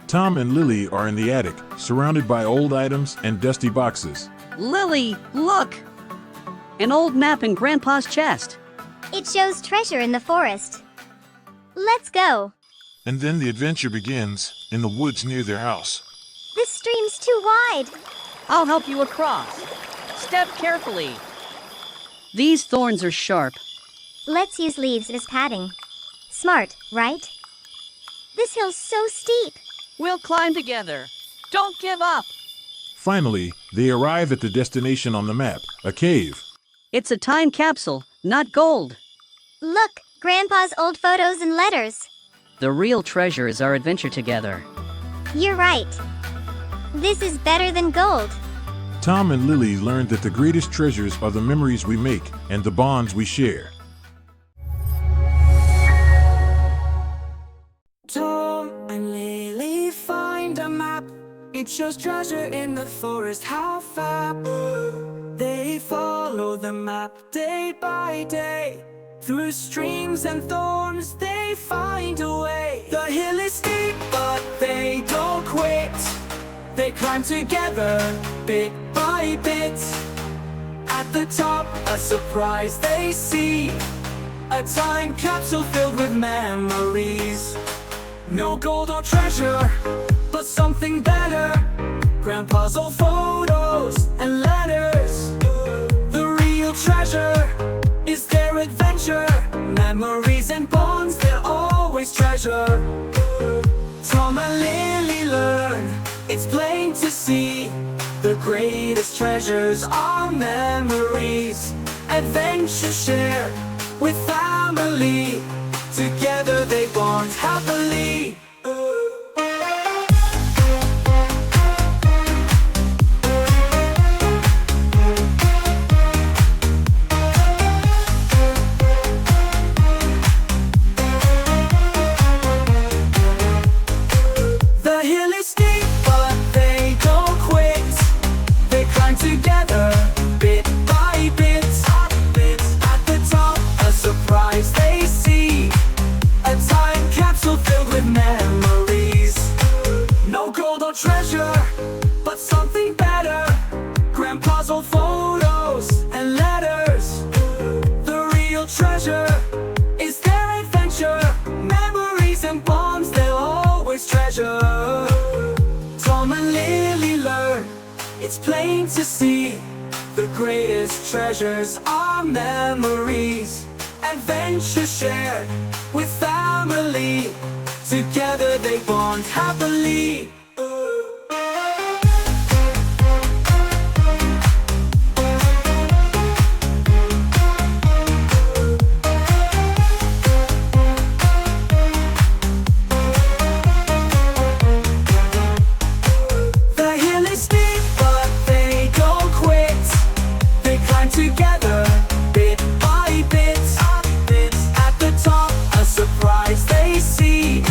Tom and Lily are in the attic, surrounded by old items and dusty boxes. Lily, look! An old map in Grandpa's chest. It shows treasure in the forest. Let's go. And then the adventure begins, in the woods near their house. This stream's too wide. I'll help you across. Step carefully. These thorns are sharp. Let's use leaves as padding. Smart, right? This hill's so steep. We'll climb together. Don't give up. Finally, they arrive at the destination on the map, a cave. It's a time capsule, not gold. Look, Grandpa's old photos and letters. The real treasure is our adventure together. You're right. This is better than gold. Tom and Lily learned that the greatest treasures are the memories we make and the bonds we share. Tom and Lily find a map. It shows treasure in the forest, how fab. They follow the map day by day. Through streams and thorns they find a way. The hill is steep but they don't quit. They climb together bit by bit. At the top a surprise they see. A time capsule filled with memories. No gold or treasure, but something better. Grandpa's old photos and letters. The real treasure is their adventure. Memories and bonds they'll always treasure. Tom and Lily learn, it's plain to see. The greatest treasures are memories. Adventures shared with family. Together they bond happily. The hill is steep but they don't quit. They climb together bit by bit. At the top a surprise they see. A time capsule filled with memories. No gold or treasure, but something better. Grandpa's old photos and letters. The real treasure is their adventure. Memories and bonds they'll always treasure. Tom and Lily learn, it's plain to see. The greatest treasures are memories. Adventures shared with family. Together they bond happily. The hill is steep but they don't quit. They climb together bit by bit. At the top a surprise they see.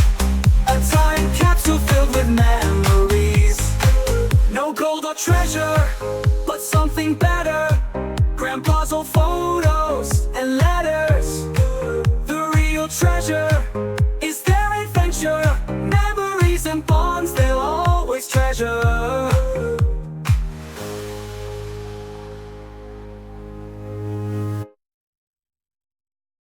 A time capsule filled with memories. No gold or treasure, but something better. Grandpa's old photos and letters. The real treasure is their adventure. Memories and bonds they'll always treasure.